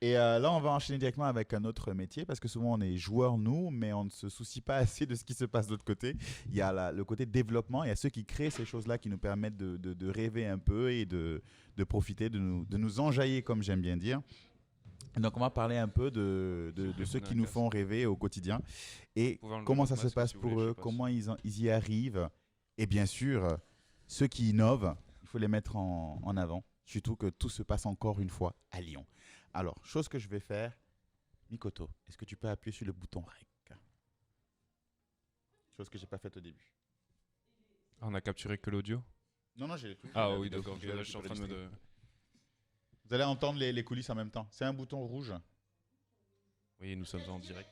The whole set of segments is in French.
Et là, on va enchaîner directement avec un autre métier parce que souvent on est joueurs, nous, mais on ne se soucie pas assez de ce qui se passe de l'autre côté. Il y a le côté développement, il y a ceux qui créent ces choses-là qui nous permettent de rêver un peu et de profiter, de nous enjailler, comme j'aime bien dire. Donc, on va parler un peu de ceux qui nous font rêver au quotidien et comment ça se passe pour eux, comment ils y arrivent. Et bien sûr, ceux qui innovent, il faut les mettre en avant. Surtout que tout se passe encore une fois à Lyon. Alors, chose que je vais faire, Mikoto, est-ce que tu peux appuyer sur le bouton REC? Chose que j'ai pas faite au début. Ah, on a capturé que l'audio? Non, j'ai les trucs. Ah oui, d'accord. Là, je suis en train de... Vous allez entendre les coulisses en même temps. C'est un bouton rouge. Oui, nous sommes en direct.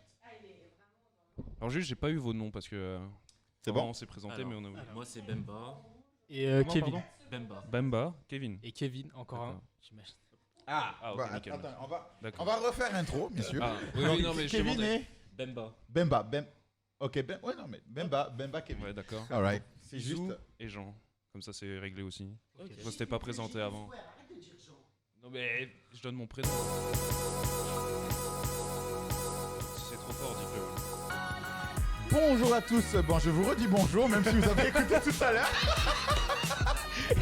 Alors juste, j'ai pas eu vos noms parce que... C'est bon? On s'est présenté, Alors, mais on a oublié. Moi, c'est Bemba. Et Comment, Kevin. pardon Bemba. Bemba, Kevin. Et Kevin, encore un, D'accord. j'imagine. Ah, ok, Bah, nickel. attends, on D'accord. va refaire l'intro, bien sûr. Ah, oui, Donc, non, mais je Kevin demandais. et Bemba. Bemba. Ok, ouais, non, mais Bemba, Kevin. Ouais, d'accord. All right. C'est Zou juste. et Jean. Comme ça, c'est réglé aussi. Ok. Moi, c'était pas présenté avant. Non, mais je donne mon prénom. Si c'est trop fort, dites-le. Bonjour à tous. Bon, je vous redis bonjour, même si vous avez écouté tout à l'heure.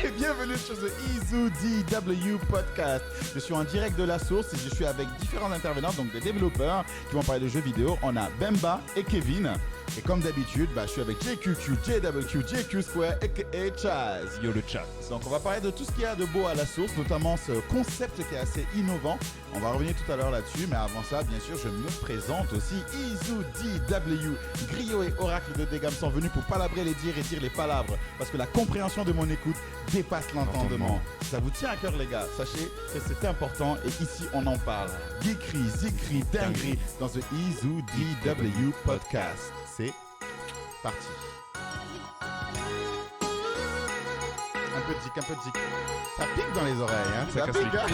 Et bienvenue sur The Izu DW Podcast. Je suis en direct de la source et je suis avec différents intervenants, donc des développeurs qui vont parler de jeux vidéo. On a Bemba et Kevin. Et comme d'habitude, je suis avec JQQ, JWQ, JQ Square et Chaz. Yo, le chat. Donc on va parler de tout ce qu'il y a de beau à la source, notamment ce concept qui est assez innovant. On va revenir tout à l'heure là-dessus, mais avant ça, bien sûr, je me présente aussi. Izu DW, Griot et Oracle de Dégam sont venus pour palabrer les dires et dire les palabres, parce que la compréhension de mon écoute dépasse l'entendement. Si ça vous tient à cœur, les gars, sachez que c'est important et ici on en parle. Geekery, zikri, dinguerie dans The Izu DW Podcast. C'est parti. Un peu de zik. Ça pique dans les oreilles, hein. Ça casse pique, les hein.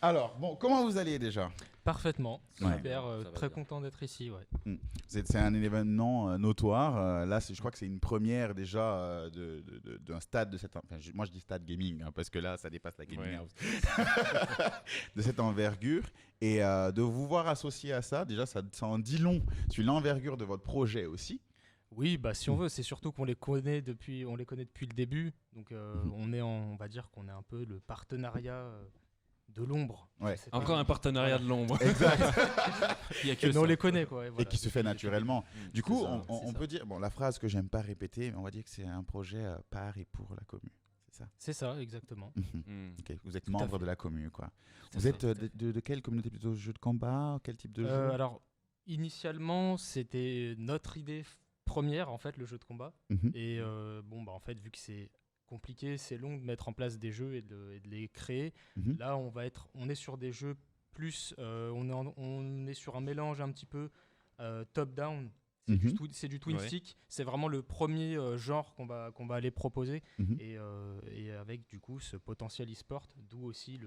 Alors, bon, comment vous allez déjà? Parfaitement, Ouais. super, Ça va très bien. content d'être ici, ouais. C'est un événement notoire. Là, je crois que c'est une première déjà d'un stade de cette... Enfin, moi, je dis stade gaming, hein, parce que là, ça dépasse la gaming Ouais. house. De cette envergure. Et de vous voir associé à ça, déjà, ça en dit long sur l'envergure de votre projet aussi. Oui, bah si on veut, c'est surtout qu'on les connaît depuis le début, donc on va dire qu'on est un peu le partenariat de l'ombre. Ouais. Je sais pas. Encore un partenariat de l'ombre. Exact. Il y a que Mais ça. on les connaît, quoi. Et voilà. Et qui se fait naturellement. Du coup, C'est ça, on c'est ça. peut dire... Bon, la phrase que j'aime pas répéter, mais on va dire que c'est un projet par et pour la commune. C'est ça? C'est ça, exactement. Hmm. Ok, vous êtes Tout à membre fait. de la commune, quoi. Tout à Vous fait, êtes tout à fait. de quelle communauté? Plutôt jeu de combat? Quel type de jeu? Alors, initialement, c'était notre idée première, en fait, le jeu de combat. Mhm. Et bon, bah en fait, vu que c'est compliqué, c'est long de mettre en place des jeux et de les créer. Mhm. Là, on est sur des jeux plus, on est sur un mélange un petit peu top-down. Mhm. C'est du twin Ouais. stick. C'est vraiment le premier genre qu'on va aller proposer Mhm. et avec du coup ce potentiel e-sport, d'où aussi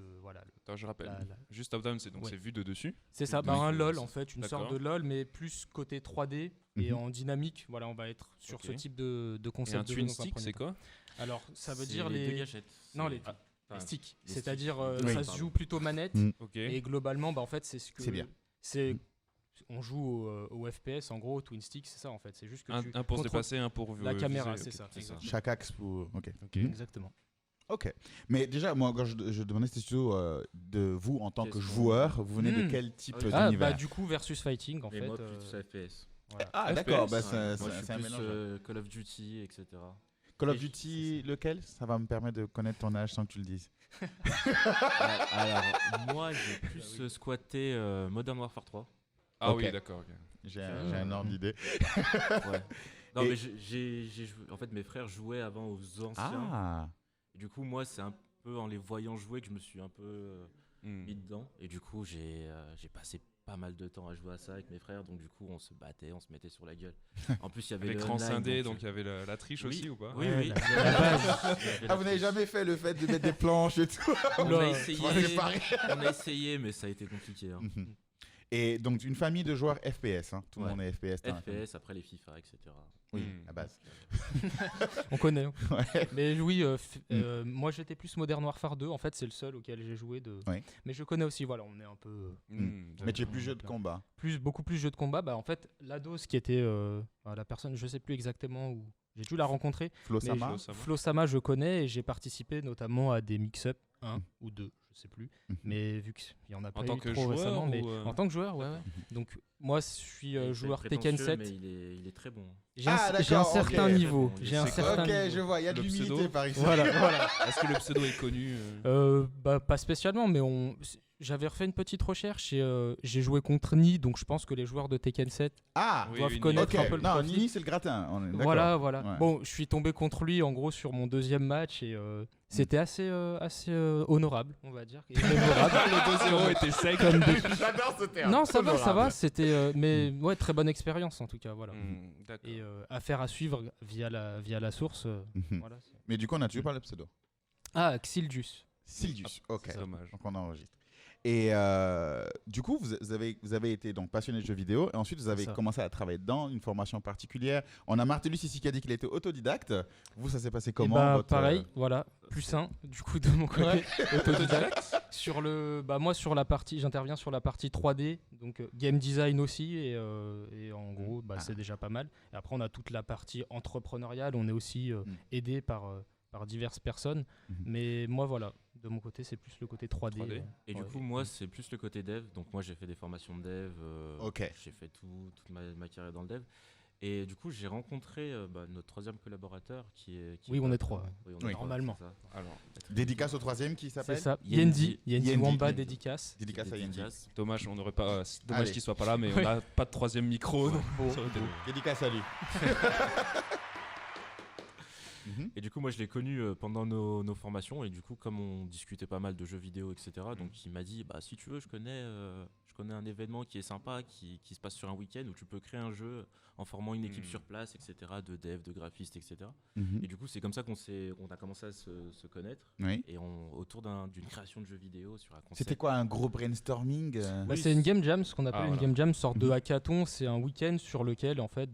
Attends, je rappelle. la- Juste top-down, c'est donc Ouais. c'est vu de dessus. c'est ça, Oui, un oui, LOL c'est- en fait, une d'accord. sorte de LOL mais plus côté 3D et Mhm. en dynamique. Voilà, on va être sur Ok. ce type de Et concept. un de jeu twin dans un stick, premier c'est temps. quoi? Alors, ça veut C'est dire deux les gâchettes. non C'est- les enfin, sticks, les c'est-à-dire sticks. ça Oui. se joue plutôt manette Mhm. Ok. et globalement, bah en fait, c'est ce que C'est bien. c'est on joue au FPS en gros, twin stick, c'est ça en fait, c'est juste que Un tu un pour se contrôles déplacer, un pour la caméra, viser, c'est ok. ça. C'est ça. exactement. Chaque axe pour... Ok. Ok. Mhm. Exactement. Ok. Mais déjà, moi, quand je demandais, c'était plutôt de vous en tant que Qu'est-ce qu'on- joueur. Vous venez de Mhm. quel type Ah oui. Ah d'univers? bah du coup versus fighting en Et fait. moi, plus FPS. Voilà. Ah, FPS, d'accord. Bah, ouais. c'est Moi, je suis c'est un plus mélange. Call of Duty, etc. Call of et je- Duty, lequel? Ça va me permettre de connaître ton âge sans que tu le dises. Alors, moi, j'ai plus squatté Modern Warfare 3. Ah Ok. oui, d'accord. ok. J'ai un ordre d'idée. Ouais. Non, Et- mais j'ai joué. En fait, mes frères jouaient avant aux anciens. Ah. Et du coup, moi, c'est un peu en les voyant jouer que je me suis un peu Hmm. mis dedans. Et du coup, j'ai passé pas mal de temps à jouer à ça avec mes frères. Donc, du coup, on se battait, on se mettait sur la gueule. En plus, il y avait L'écran le online, scindé, donc il y avait la triche Oui. aussi ou pas? Oui, Ouais, oui. la- il y avait la base. il y avait Ah, la vous n'avez triche. jamais fait le fait de mettre des planches et tout? On a Oula. essayé, C'est pareil. on a essayé, mais ça a été compliqué. hein. Et donc, une famille de joueurs FPS. Hein. Tout le Ouais. monde est FPS. dans la famille. FPS, après les FIFA, etc. Oui, Mm. à base. On connaît. Ouais. Mais oui, moi j'étais plus Modern Warfare 2. En fait, c'est le seul auquel j'ai joué. Oui. Mais je connais aussi, voilà, on est un peu Mais tu es plus jeu de combat. beaucoup plus jeu de combat. Bah, en fait, Lados, qui était la personne, je sais plus exactement où j'ai dû la rencontrer. Flo Mais Sama. Flo Sama, je connais et j'ai participé notamment à des mix-up, un ou deux, je sais plus. Mais vu qu'il y en a pas En tant eu que trop joueur récemment, mais ou, en tant que joueur, ouais. Donc moi, je suis Il est joueur prétentieux, Tekken 7. Mais il est très bon. J'ai Ah, un, j'ai un d'accord, certain ok. niveau. C'est J'ai un quoi certain Ok, niveau. je vois, il y a de Le l'humilité pseudo. par ici. Voilà. Est-ce que le pseudo est connu Bah, pas spécialement, mais j'avais refait une petite recherche et j'ai joué contre Ni, donc je pense que les joueurs de Tekken 7 Ah, Oui, doivent oui, connaître ok. un peu le Non, profil. Nini, c'est le gratin. On est d'accord. Voilà. Ouais. Bon, je suis tombé contre lui en gros sur mon deuxième match et c'était assez honorable, on va dire. Et mémorable. Le 2-0 était sec. Comme des- J'adore ce terme. Non, ça va. Honorable. C'était, mais ouais, très bonne expérience en tout cas, voilà. D'accord. Et affaire à suivre via la source. Mhm. Voilà. Mais du coup, on a toujours pas le pseudo. Ah, Xildius. Sildius. Ok. C'est dommage. Donc on enregistre. Et du coup, vous avez été donc passionné de jeux vidéo et ensuite vous avez C'est ça. commencé à travailler dedans, une formation particulière. On a Martellus ici qui a dit qu'il était autodidacte. Vous, ça s'est passé comment Et bah, votre, pareil, voilà, plus sain du coup de mon côté. Ouais. Autodidacte. Moi sur la partie, j'interviens sur la partie 3D, donc game design aussi et en gros c'est déjà pas mal. Et après on a toute la partie entrepreneuriale, on est aussi aidé par diverses personnes, mais moi voilà, de mon côté c'est plus le côté 3D. 3D. Et du coup, moi, c'est plus le côté dev. Donc, moi, j'ai fait des formations de dev. Ok. J'ai fait toute ma carrière dans le dev. Et du coup, j'ai rencontré notre troisième collaborateur qui est. Oui, on est trois, Oui, Oui. Normalement. c'est ça. Alors, Dédicace au troisième qui C'est s'appelle ça, Yendi. Yendi Yendi. Wamba Yendi. dédicace. Dédicace à Yendi. Dédicace. dommage, on n'aurait pas. C'est dommage Allez. qu'il soit pas là, mais Oui. on n'a pas de troisième micro. donc Bon, ça aurait été- Dédicace à lui. Mhm. Et du coup, moi, je l'ai connu pendant nos formations. Et du coup, comme on discutait pas mal de jeux vidéo, etc., donc il m'a dit si tu veux, je connais un événement qui est sympa, qui se passe sur un week-end où tu peux créer un jeu en formant une équipe sur place, etc., de dev, de graphistes, etc. Mhm. Et du coup, c'est comme ça qu'on a commencé à se connaître. Oui. Et autour d'une création de jeux vidéo sur un concept. C'était quoi, un gros brainstorming Bah, c'est une game jam, ce qu'on appelle Ah, une voilà. game jam, sorte de Mhm. hackathon. C'est un week-end sur lequel en fait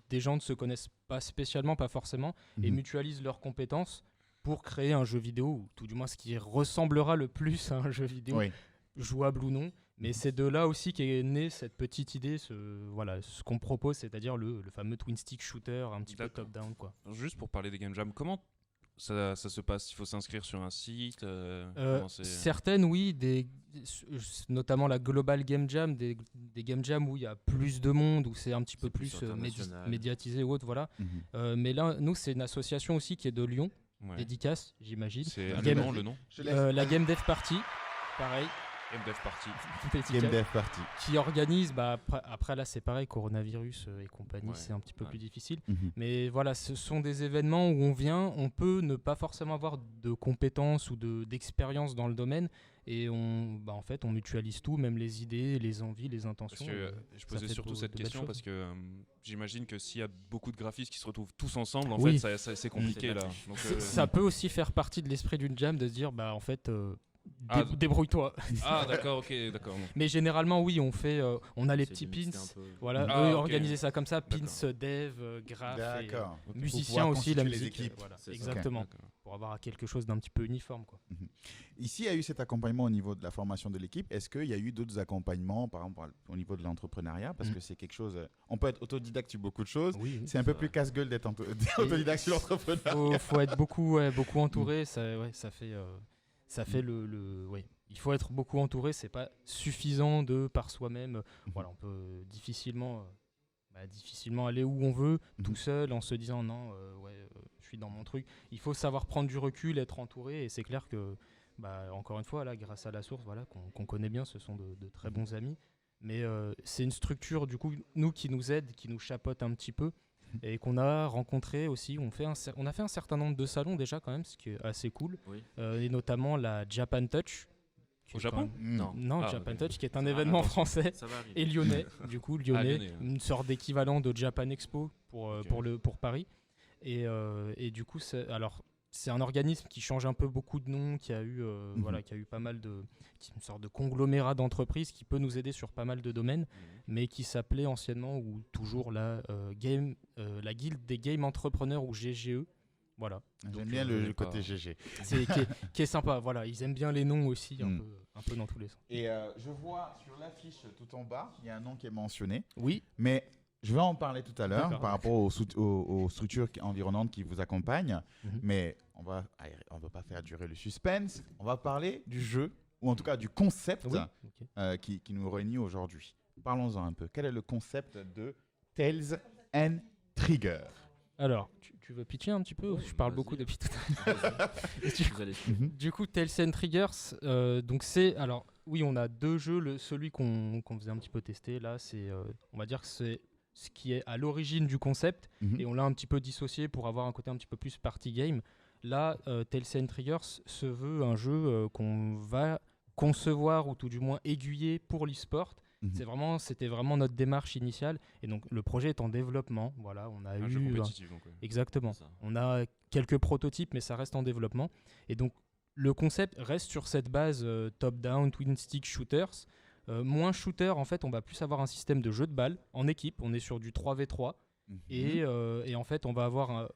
des gens ne se connaissent pas spécialement, pas forcément, et Mhm. mutualisent leurs compétences pour créer un jeu vidéo, ou tout du moins ce qui ressemblera le plus à un jeu vidéo, Oui. jouable ou non. Mais c'est de là aussi qu'est née cette petite idée, ce qu'on propose, c'est-à-dire le fameux twin stick shooter, un petit peu D'accord. top-down, quoi. Juste pour parler des game jams, comment ça se passe? Il faut s'inscrire sur un site comment c'est- Certaines, oui, notamment la Global Game Jam, des Game Jam où il y a plus de monde, où c'est un petit peu C'est plus plus international. médiatisé ou autre, voilà. Mhm. Mais là, nous, c'est une association aussi qui est de Lyon, Ouais. dédicace, j'imagine. C'est Game- allemand le nom? Je laisse. La Game Dev Party, pareil, MDev Party. dédicace, Game Dev Party. qui organise, après là c'est pareil, coronavirus et compagnie, Ouais, c'est un petit peu ouais. plus difficile. Mhm. Mais voilà, ce sont des événements où on vient, on peut ne pas forcément avoir de compétences ou d'expérience dans le domaine, et en fait, on mutualise tout, même les idées, les envies, les Parce intentions. que je ça posais fait surtout de cette belles question choses. parce que j'imagine que s'il y a beaucoup de graphistes qui se retrouvent tous ensemble, en Oui. fait, c'est compliqué C'est là. la Donc, Ça peut aussi faire partie de l'esprit d'une jam de se dire, en fait, Ah, débrouille-toi. Ah d'accord, ok, d'accord. Mais généralement, oui, on a les C'est petits de mixer pins. un peu. Voilà, Ah, oui, ok. organiser ça comme ça, pins, D'accord. dev, graph, et, D'accord. musicien pouvoir aussi, la constituer les musique. équipes. Voilà, C'est ça. exactement. D'accord. Pour avoir quelque chose d'un petit peu uniforme, quoi. Ici, il y a eu cet accompagnement au niveau de la formation de l'équipe. Est-ce qu'il y a eu d'autres accompagnements, par exemple au niveau de l'entrepreneuriat? Parce que c'est quelque chose. On peut être autodidacte sur beaucoup de choses. Oui, C'est un peu c'est plus vrai. casse-gueule d'être autodidacte sur l'entrepreneuriat. faut être beaucoup entouré. Ça fait ouais. Il faut être beaucoup entouré. C'est pas suffisant de par soi-même. Voilà, on peut difficilement aller où on veut tout seul en se disant non, je suis dans mon truc. Il faut savoir prendre du recul, être entouré, et c'est clair que encore une fois là, grâce à la source, voilà, qu'on connaît bien, ce sont de très bons amis. Mais c'est une structure du coup nous qui nous aide, qui nous chapeaute un petit peu. Et qu'on a rencontré aussi, on a fait un certain nombre de salons déjà quand même, ce qui est assez cool, Oui. et notamment la Japan Touch. qui Au est Japon? quand même- Non, Ah, Japan ok. Touch qui est un Ah, événement attention. français Ça va arriver. et lyonnais, du coup lyonnais, lyonnais, ouais. une sorte d'équivalent de Japan Expo Ok. pour Paris. Et du coup, alors c'est un organisme qui change un peu beaucoup de nom, qui a eu, qui a eu pas mal une sorte de conglomérat d'entreprises qui peut nous aider sur pas mal de domaines, mais qui s'appelait anciennement ou toujours la Guilde des Game Entrepreneurs ou GGE. Voilà. J'aime bien le côté GG. Qui est sympa. Voilà, ils aiment bien les noms aussi, un peu dans tous les sens. Et je vois sur l'affiche tout en bas, il y a un nom qui est mentionné. Oui. Mais je vais en parler tout à l'heure D'accord. par rapport aux structures environnantes qui vous accompagnent. Mais on va pas faire durer le suspense. On va parler du jeu, ou en tout cas du concept qui nous réunit aujourd'hui. Parlons-en un peu. Quel est le concept de Tales and Trigger? Alors, tu veux pitcher un petit peu ou je parle beaucoup depuis tout à l'heure? Du coup, Tales and Triggers, donc c'est... Alors, oui, on a deux jeux. Celui qu'on faisait un petit peu tester, là, c'est... on va dire que c'est ce qui est à l'origine du concept, et on l'a un petit peu dissocié pour avoir un côté un petit peu plus party game. Là, Tales and Triggers se veut un jeu qu'on va concevoir, ou tout du moins aiguiller pour l'e-sport. C'était vraiment notre démarche initiale, et donc le projet est en développement. Voilà, on a un jeu compétitif, donc, ouais. Exactement. On a quelques prototypes, mais ça reste en développement. Et donc le concept reste sur cette base top-down, twin stick shooters. Moins shooter, en fait, on va plus avoir un système de jeu de balle en équipe. On est sur du 3v3 et en fait, on va avoir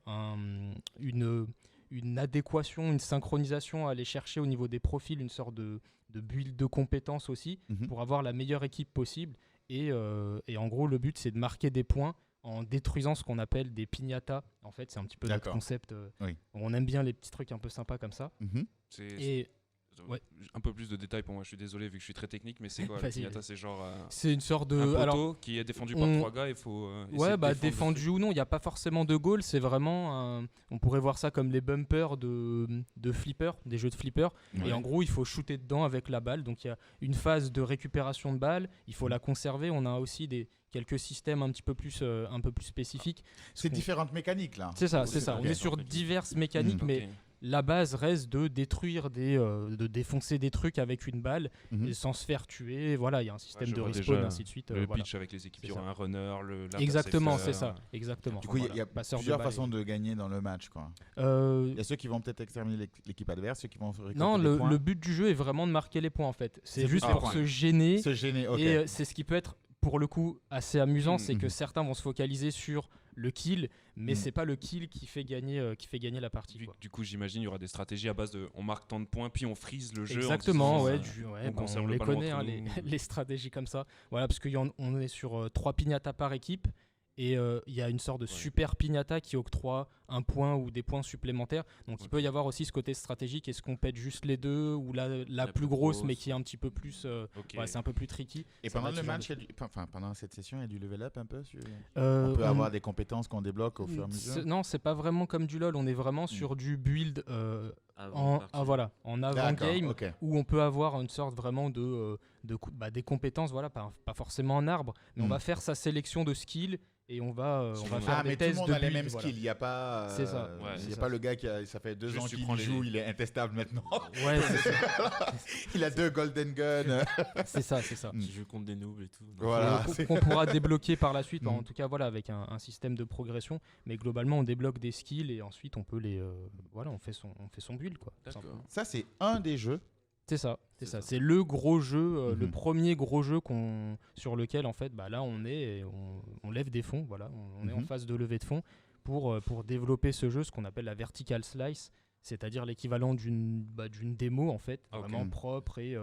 une adéquation, une synchronisation à aller chercher au niveau des profils, une sorte de build de compétences aussi, pour avoir la meilleure équipe possible. Et en gros, le but, c'est de marquer des points en détruisant ce qu'on appelle des piñatas. En fait, c'est un petit peu notre concept. On aime bien les petits trucs un peu sympas comme ça. Un peu plus de détails pour moi, je suis désolé vu que je suis très technique, mais c'est quoi la piñata? C'est genre c'est une sorte de un poteau qui est défendu par trois gars, il faut défendu ou non, il n'y a pas forcément de goal, c'est vraiment on pourrait voir ça comme les bumpers de flipper, des jeux de flipper, et en gros il faut shooter dedans avec la balle. Donc il y a une phase de récupération de balle, il faut la conserver. On a aussi quelques systèmes un peu plus spécifiques. C'est différentes mécaniques là. C'est ça. On est sur diverses mécaniques, mais la base reste de détruire de défoncer des trucs avec une balle et sans se faire tuer. Voilà, il y a un système de respawn, ainsi de suite. Le pitch avec les équipes, il y aura un runner, exactement, c'est ça. Exactement. Du coup, il y a plusieurs façons de gagner dans le match, quoi. Il y a ceux qui vont peut-être exterminer l'équipe adverse, ceux qui vont récolter les points. Le but du jeu est vraiment de marquer les points, en fait. C'est juste pour se gêner. Et c'est ce qui peut être, pour le coup, assez amusant, c'est que certains vont se focaliser sur le kill, mais c'est pas le kill qui fait gagner la partie. Du coup, j'imagine il y aura des stratégies à base de on marque tant de points puis on freeze le jeu. Exactement, on les connaît, les stratégies comme ça. Voilà, parce qu'on est sur 3 piñatas par équipe. Et il y a une sorte de super piñata qui octroie un point ou des points supplémentaires. Donc il peut y avoir aussi ce côté stratégique. Est-ce qu'on pète juste les deux, ou la plus grosse mais qui est un petit peu plus c'est un peu plus tricky. Et pendant le match, pendant cette session, il y a du level up un peu on peut avoir des compétences qu'on débloque au fur et à mesure. Non, c'est pas vraiment comme du LoL. On est vraiment sur du build en avant-game, où on peut avoir une sorte vraiment des compétences, pas forcément en arbre, mais on va faire sa sélection de skills. Et on va faire des tests de build. Tout le monde a les mêmes skills. Il n'y a pas, c'est ça. Il n'y a pas le gars ça fait 2 ans qu'il joue, il est intestable maintenant. Ouais, c'est ça. Il a 2 golden guns. C'est ça. Qui joue contre des noobs et tout. Voilà. Qu'on pourra débloquer par la suite. En tout cas, avec un système de progression. Mais globalement, on débloque des skills et ensuite on peut on fait son build, quoi. Ça, c'est un des jeux. C'est ça. C'est le gros jeu, le premier gros jeu sur lequel en fait, là on est, on lève des fonds, voilà, on est en phase de levée de fonds pour développer ce jeu, ce qu'on appelle la vertical slice, c'est-à-dire l'équivalent d'une démo en fait, vraiment propre et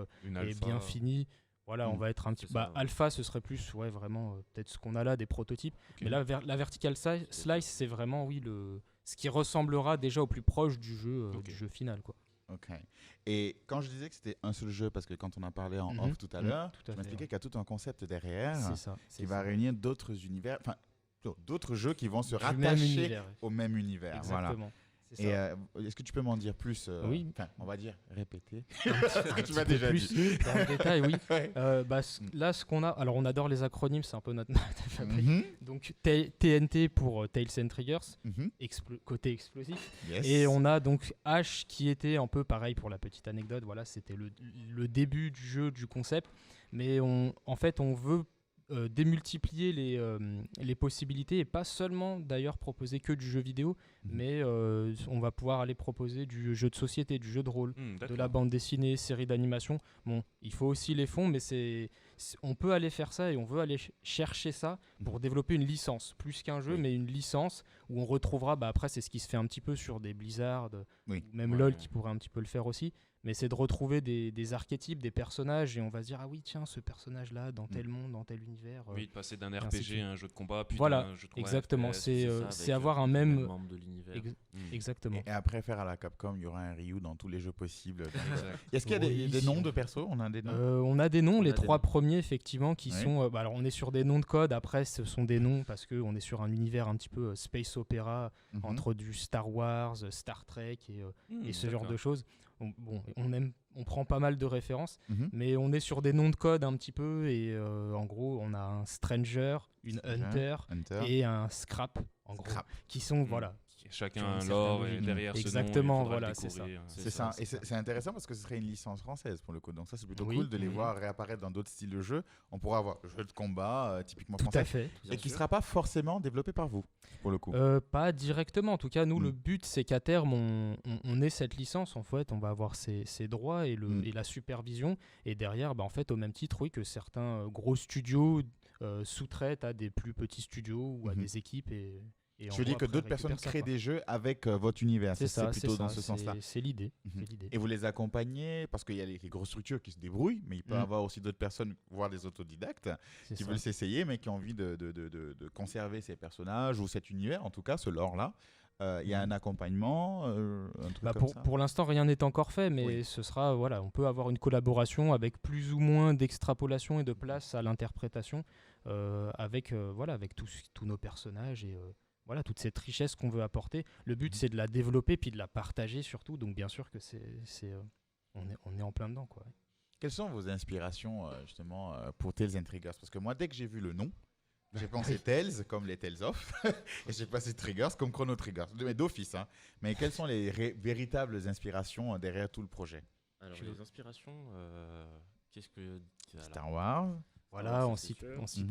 bien finie. Voilà, on va être un petit alpha, ce serait plus vraiment peut-être ce qu'on a là, des prototypes. Mais là, la vertical slice, c'est vraiment ce qui ressemblera déjà au plus proche du jeu final, quoi. Ok. Et quand je disais que c'était un seul jeu, parce que quand on a parlé en off tout à l'heure, tu m'expliquais qu'il y a tout un concept derrière qui va réunir d'autres univers, d'autres jeux qui vont se rattacher au même univers. Exactement. Voilà. Et est-ce que tu peux m'en dire plus Oui. On va dire répéter. Ce que tu m'as déjà dit. Dans le détail, oui. Là, ce qu'on a, alors on adore les acronymes, c'est un peu notre fabrique. Donc TNT pour Tales and Triggers, côté explosif. Yes. Et on a donc H qui était un peu pareil pour la petite anecdote. Voilà, c'était le début du jeu, du concept. Mais en fait, on veut démultiplier les possibilités et pas seulement d'ailleurs proposer que du jeu vidéo, mais on va pouvoir aller proposer du jeu de société, du jeu de rôle, de la bande dessinée, série d'animation. Bon, il faut aussi les fonds, mais on peut aller faire ça et on veut aller chercher ça pour développer une licence, plus qu'un jeu, mais une licence où on retrouvera, après c'est ce qui se fait un petit peu sur des Blizzard, même LoL qui pourrait un petit peu le faire aussi, mais c'est de retrouver des archétypes, des personnages, et on va se dire, ah oui, tiens, ce personnage-là, dans tel monde, dans tel univers. Oui, de passer d'un RPG à un jeu de combat, puis voilà, d'un jeu de combat exactement, FPS, c'est avoir un même... membre de l'univers. Exactement. Et après, faire à la Capcom, il y aura un Ryu dans tous les jeux possibles. Exact. Est-ce qu'il y a des noms de persos? On a des noms? On a des noms, On les a des 3 noms. premiers, effectivement, qui sont... alors, on est sur des noms de code, après, ce sont des noms parce qu'on est sur un univers un petit peu space opéra, entre du Star Wars, Star Trek et ce genre de choses. On prend pas mal de références, mais on est sur des noms de code un petit peu, et en gros, on a un Stranger, une Hunter et un Scrap, en gros, qui sont, voilà... Chacun un lore et derrière exactement, ce nom, voilà, c'est ça. C'est ça. Et c'est intéressant parce que ce serait une licence française pour le coup. Donc ça, c'est plutôt cool de les voir réapparaître dans d'autres styles de jeu. On pourra avoir jeu de combat typiquement français. Tout à fait. Et qui ne sera pas forcément développé par vous, pour le coup. Pas directement. En tout cas, nous, le but, c'est qu'à terme, on ait cette licence. En fait, on va avoir ses droits et la supervision. Et derrière, en fait, au même titre, que certains gros studios sous-traitent à des plus petits studios ou à des équipes. Je veux dire que d'autres personnes créent des jeux avec votre univers. C'est ça, plutôt dans ce sens-là. C'est l'idée. Et vous les accompagnez parce qu'il y a les grosses structures qui se débrouillent, mais il peut y avoir aussi d'autres personnes, voire des autodidactes, qui veulent s'essayer, mais qui ont envie de conserver ces personnages ou cet univers, en tout cas, ce lore-là. Il y a un accompagnement, un truc comme ça. Pour l'instant, rien n'est encore fait, mais ce sera, on peut avoir une collaboration avec plus ou moins d'extrapolation et de place à l'interprétation avec tous nos personnages et toute cette richesse qu'on veut apporter. Le but, c'est de la développer puis de la partager surtout. Donc, bien sûr que on est en plein dedans, quoi. Quelles sont vos inspirations justement pour Tales and Triggers? Parce que moi, dès que j'ai vu le nom, j'ai pensé Tales comme les Tales of et j'ai passé Triggers comme Chrono Triggers, mais d'office. Mais quelles sont les véritables inspirations derrière tout le projet? Alors, les inspirations, qu'est-ce que... Star Wars. Voilà, on cite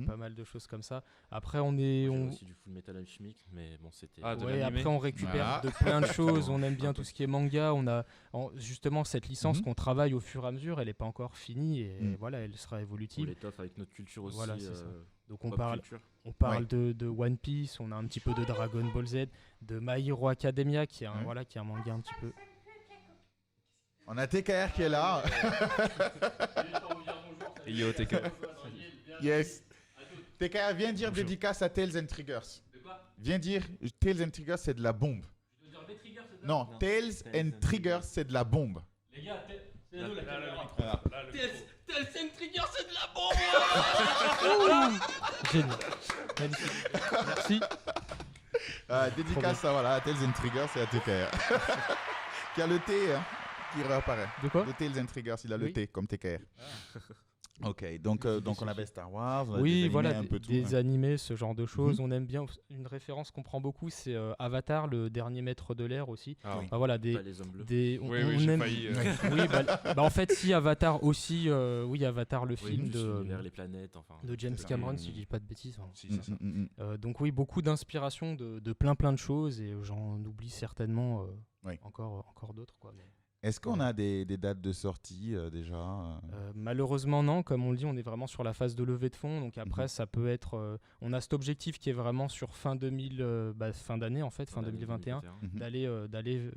pas mal de choses comme ça. Après, J'ai aussi du Full Metal Alchemic, mais bon, c'était... après, on récupère de plein de choses. On aime bien tout ce qui est manga. On a justement cette licence qu'on travaille au fur et à mesure. Elle n'est pas encore finie et elle sera évolutive. On l'étoffe avec notre culture aussi. Voilà, c'est ça. Donc, on parle de One Piece, on a un petit peu de Dragon Ball Z, de My Hero Academia, qui est un manga un petit peu... On a TKR qui est là. Yo, TKR. Yes. TKR, viens dire dédicace à Tales and Triggers. Viens dire Tales and Triggers, c'est de la bombe. Non, Tales and Triggers, c'est de la bombe. Les gars, Tales and Triggers, c'est de la bombe. Génial. Magnifique. Merci. Dédicace à Tales and Triggers, c'est à TKR. Qui a le T qui réapparaît. De quoi? De Tales and Triggers, il a le T comme TKR. Ok, donc on avait Star Wars, on a un peu tout, des animés, ce genre de choses. On aime bien une référence qu'on prend beaucoup, c'est Avatar, le dernier maître de l'air aussi. les hommes bleus. J'ai aime... failli. En fait, si Avatar aussi, Avatar le film les planètes, de James Cameron, si je dis pas de bêtises. Si, c'est ça. Donc oui, beaucoup d'inspiration de plein de choses et j'en oublie certainement encore d'autres, quoi. Est-ce qu'on a des dates de sortie déjà Malheureusement non, comme on le dit, on est vraiment sur la phase de levée de fonds, donc après ça peut être, on a cet objectif qui est vraiment sur fin d'année en fait, fin 2021, d'aller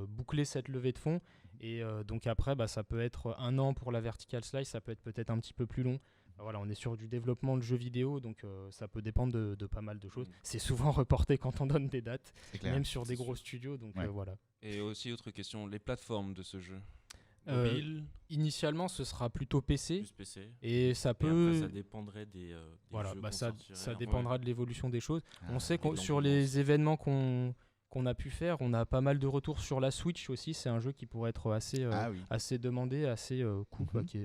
boucler cette levée de fonds, et donc après ça peut être 1 an pour la Vertical Slice, ça peut être peut-être un petit peu plus long. Voilà, on est sur du développement de jeux vidéo, donc ça peut dépendre de pas mal de choses. C'est souvent reporté quand on donne des dates, même sur des gros studios, donc voilà. Et aussi, autre question, les plateformes de ce jeu mobile. Initialement, ce sera plutôt PC. Plus PC. Et ça Et peut... après, ça dépendrait des jeux ça dépendra de l'évolution des choses. On sait que et sur les événements qu'on a pu faire, on a pas mal de retours sur la Switch aussi. C'est un jeu qui pourrait être assez demandé, assez cool, que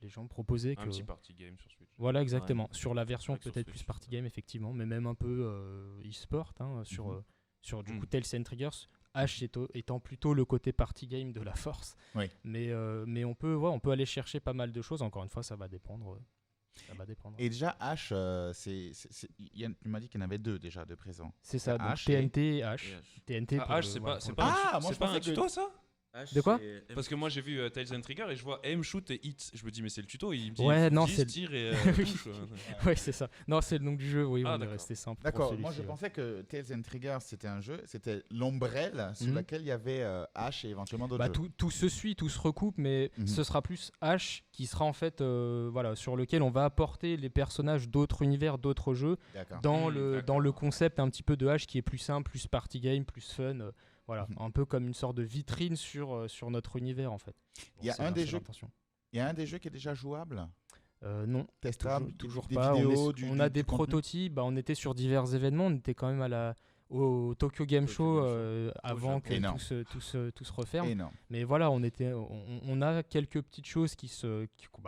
les gens proposaient. Un petit party game sur Switch. Voilà, exactement. Sur la version Avec sur peut-être Switch. plus party game, effectivement, mais même un peu e-sport sur du coup Tales and Triggers. H étant plutôt le côté party game de la force. Oui. Mais on peut aller chercher pas mal de choses. Encore une fois, ça va dépendre. Ça va dépendre. Et déjà, H, tu m'as dit qu'il y en avait 2 déjà de présents. C'est ça, donc H TNT et H. Et TNT. Ah, pour H, le- c'est voilà, pas, c'est pour pas, le- Ah, un, moi, je c'est pas un pensais que- tuto ça? De quoi Parce que moi j'ai vu Tales and Trigger et je vois aim, shoot et hit. Je me dis mais c'est le tuto. Il me dit Ouais, non, 10, c'est- tire et Oui. touche. Ouais, c'est ça. Non, c'est le nom du jeu, oui, Ah, on est d'accord. resté simple. pour D'accord, celui-ci, moi je ouais. pensais que Tales and Trigger c'était un jeu, c'était l'ombrelle sous Mhm. laquelle il y avait H et éventuellement d'autres Bah, jeux. tout se suit, tout se recoupe, mais Mhm. ce sera plus H qui sera en fait voilà, sur lequel on va apporter les personnages d'autres univers, d'autres jeux, D'accord. dans, d'accord. dans le concept un petit peu de H qui est plus simple, plus party game, plus fun. Voilà, Mhm. un peu comme une sorte de vitrine sur notre univers en fait. Il y a C'est un des c'est jeux- l'intention. Il y a un des jeux qui est déjà jouable, Non, testable, toujours des pas. vidéos, On a des prototypes, bah, on était sur divers événements, on était quand même au Tokyo Game Tokyo Show Game Show. avant Japon. que Énorme. tout se referme. Énorme. Mais voilà, on a quelques petites choses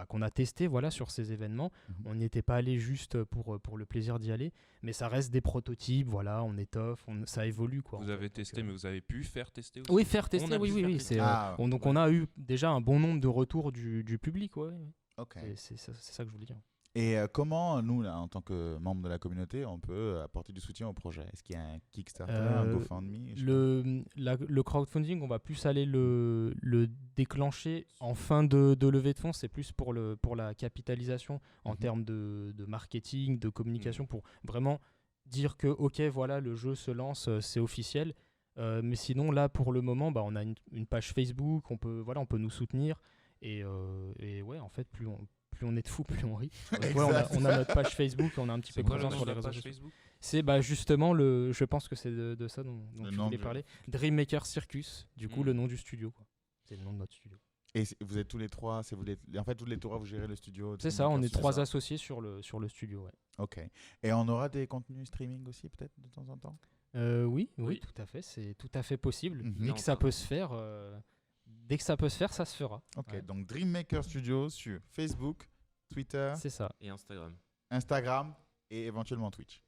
qu'on a testées voilà, sur ces événements. Mhm. On n'y était pas allé juste pour le plaisir d'y aller, mais ça reste des prototypes, voilà, on étoffe, ça évolue. Quoi, en Vous fait. avez Donc, testé, mais vous avez pu faire tester aussi. Oui, faire tester, a oui, pu oui, faire oui. tester. c'est, Ah, donc on a eu déjà un bon nombre de retours du public, ouais. ok. C'est ça que je voulais dire. Et comment nous, là, en tant que membres de la communauté, on peut apporter du soutien au projet? Est-ce qu'il y a un Kickstarter, un GoFundMe? Je sais pas. Le crowdfunding, on va plus aller le déclencher en fin de levée de fonds. C'est plus pour la capitalisation en Mhm. termes de marketing, de communication, pour vraiment dire que, ok, voilà, le jeu se lance, c'est officiel. Mais sinon, là, pour le moment, bah, on a une page Facebook, on peut nous soutenir. Et ouais, en fait, plus on est de fous, plus on rit. Ouais, on a notre page Facebook, on a un petit peu C'est quoi le présent nom sur de les la réseaux page sociaux. Facebook? C'est justement je pense que c'est de ça dont Le tu nom voulais du- parler. Dreammaker Circus, du coup Mm. le nom du studio. Quoi. C'est le nom de notre studio. Et vous êtes tous les trois, en fait tous les trois vous gérez le studio. C'est ça, on est Dreammaker, 3 ça associés sur le studio. Ouais. Ok. Et on aura des contenus streaming aussi peut-être de temps en temps? Oui, Oui. tout à fait, c'est tout à fait possible. Mhm. Dès que ça peut se faire, ça se fera. Ok, Ouais. donc Dreammaker Studio sur Facebook, Twitter, C'est ça, Et Instagram. Instagram et éventuellement Twitch.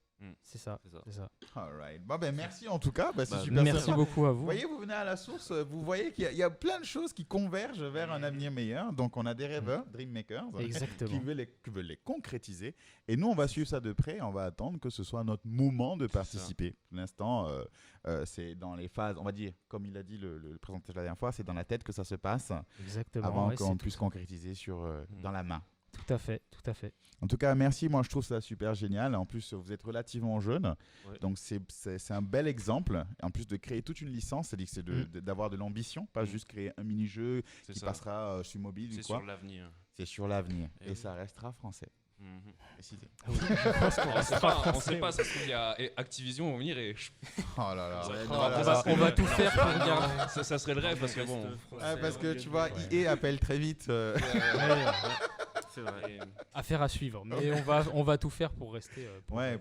c'est ça, C'est ça. c'est ça. Alright. Bon, ben merci en tout cas. C'est Bah, super Merci sympa. beaucoup à Vous vous. voyez, vous venez à la source, vous voyez qu'il y a plein de choses qui convergent vers un avenir meilleur. Donc, on a des rêveurs, Dreammakers, qui Exactement. veulent les concrétiser. Et nous, on va suivre ça de près. On va attendre que ce soit notre moment de participer. Pour l'instant, c'est dans les phases, on va dire, comme il a dit le présentateur la dernière fois, c'est dans la tête que ça se passe Exactement. avant ouais, qu'on c'est puisse concrétiser dans la main. tout à fait, tout à fait. En tout cas, merci. Moi, je trouve ça super génial. En plus, vous êtes relativement jeune. Ouais. Donc, c'est un bel exemple. En plus de créer toute une licence, c'est-à-dire que c'est d'avoir de l'ambition, pas juste créer un mini-jeu C'est qui ça. passera sur mobile ou C'est quoi. sur l'avenir. C'est sur l'avenir. Eh Et oui. ça restera français. Mhm. Précisé. On sait pas, ça se trouve, il y a Activision vont venir et Oh là là. Ouais, Oh non, là on là. va tout faire pour garder. ça serait le rêve parce que bon. Ouais, parce que tu vois, EA appelle très vite. C'est vrai. Et- Affaire à suivre, mais on va tout faire pour rester.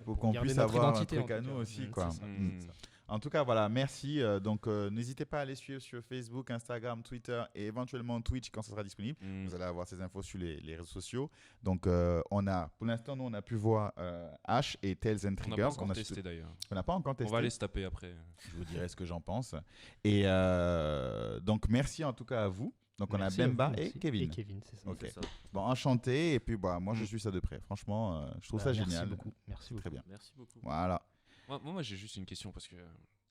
pour qu'on garder puisse notre avoir un identité, truc en à tout nous cas. aussi, Mm, quoi. c'est ça, Mm. c'est ça. En tout cas, voilà, merci. Donc, n'hésitez pas à aller suivre sur Facebook, Instagram, Twitter et éventuellement Twitch quand ça sera disponible. Mm. Vous allez avoir ces infos sur les réseaux sociaux. Donc, pour l'instant, nous, on a pu voir H et Tales and On n'a Triggers. pas encore testé d'ailleurs. On n'a pas encore On testé. va aller se taper après. Je vous dirai ce que j'en pense. Et donc, merci en tout cas à vous. Donc, on a Merci à Bemba vous et aussi. Kevin. Et Kevin, c'est ça. Ok. C'est ça. Bon, enchanté. Et puis, moi, je suis ça de près. Franchement, je trouve ça Merci génial. beaucoup. Merci beaucoup. Très bien. Merci beaucoup. Voilà. Moi, j'ai juste une question parce que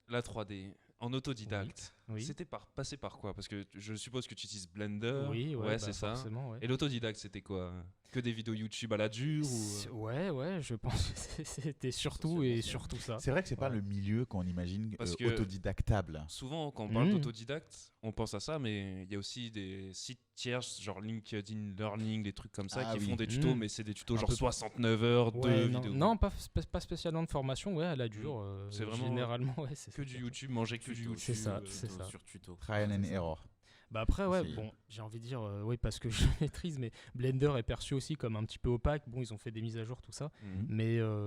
la 3D en autodidacte, Oui. c'était passé par quoi? Parce que je suppose que tu utilises Blender. Oui, ouais, bah, c'est ça. forcément, ouais. Et l'autodidacte, c'était quoi? Que des vidéos YouTube à la dure ou... Ouais, je pense que c'était surtout et surtout ça. C'est vrai que c'est pas Ouais. le milieu qu'on imagine Parce que- autodidactable. Souvent, quand on parle Mm. d'autodidacte, on pense à ça, mais il y a aussi des sites tierces, genre LinkedIn Learning, des trucs comme ça, Ah qui oui. font des tutos, Mm. mais c'est des tutos Un genre peu- 69 heures Ouais, de non, vidéos. non, pas spécialement de formation, ouais, à la dure. C'est vraiment, généralement, ouais, c'est Que du YouTube, manger que du YouTube. C'est ça, euh, c'est ça. Sur tuto. Trial and C'est ça. error. Bah après, ouais, C'est- bon, j'ai envie de dire, oui, parce que je maîtrise, mais Blender est perçu aussi comme un petit peu opaque. Bon, ils ont fait des mises à jour, tout ça. Mhm.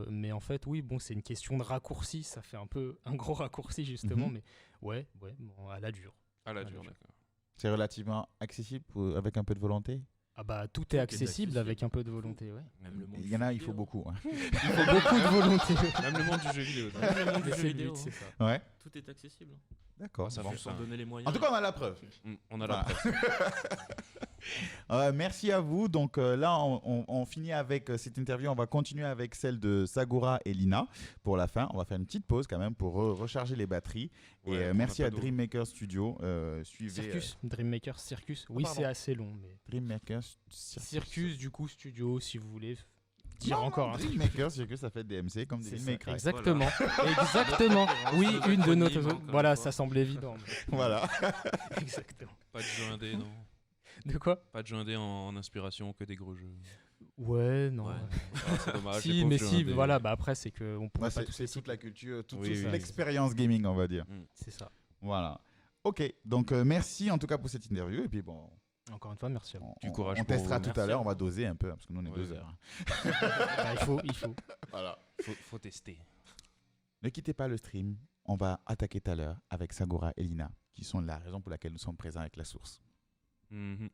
Mais en fait, oui, bon, c'est une question de raccourci. Ça fait un peu un gros raccourci, justement. Mhm. Mais ouais, bon, à la dure. À la à la dure, dure. d'accord. C'est relativement accessible avec un peu de volonté. Ah bah, tout est accessible accessible. avec un peu de volonté, ouais. Même le monde Il du y en a, jeu il faut vidéo. beaucoup. hein. Il faut beaucoup de volonté. Même le monde du jeu vidéo. Même le monde du Mais jeu c'est le vidéo. but, c'est hein. ça. Ouais, Tout est accessible. d'accord. Ça bon. fait Faut s'en ça. donner les moyens. En tout cas, on a la preuve. On a la Voilà. preuve. Merci à vous. Donc là, on finit avec cette interview. On va continuer avec celle de Sagura et Lina pour la fin. On va faire une petite pause quand même pour recharger les batteries. Ouais, Et on merci a à pas d'eau. Dreammaker Studio. Suivez Circus, Dreammaker Circus. Oui, pardon. c'est assez long, mais Dreammaker Circus du coup studio si vous voulez dire Non, encore un truc. Dreammaker Circus, ça fait DMC comme C'est Devil ça, May Cry. exactement, exactement. Oui, une de nos Acronyme, encore voilà, une fois. ça semble évident. mais- Voilà. Exactement. Pas de jeu indé, non. De quoi? Pas de jeu indé en inspiration, que des gros jeux. Ouais, non. Ouais. Ah, c'est dommage. j'ai Si, pas mais de jeu si, indé. voilà, bah après c'est que on Ouais, pourrait pas c'est tous c'est les toute citer. la culture, toute Oui, oui. l'expérience gaming, on va dire. C'est ça. Voilà. Ok, donc merci en tout cas pour cette interview. Et puis bon, Encore une fois, merci à vous. Du courage on pour testera vous. tout à Merci l'heure. à On va doser un peu, hein, parce que nous on est Ouais. 2 heures. Bah, il faut. Voilà. Faut tester. Ne quittez pas le stream. On va attaquer tout à l'heure avec Sagura et Lina, qui sont la raison pour laquelle nous sommes présents avec la source. Mhm.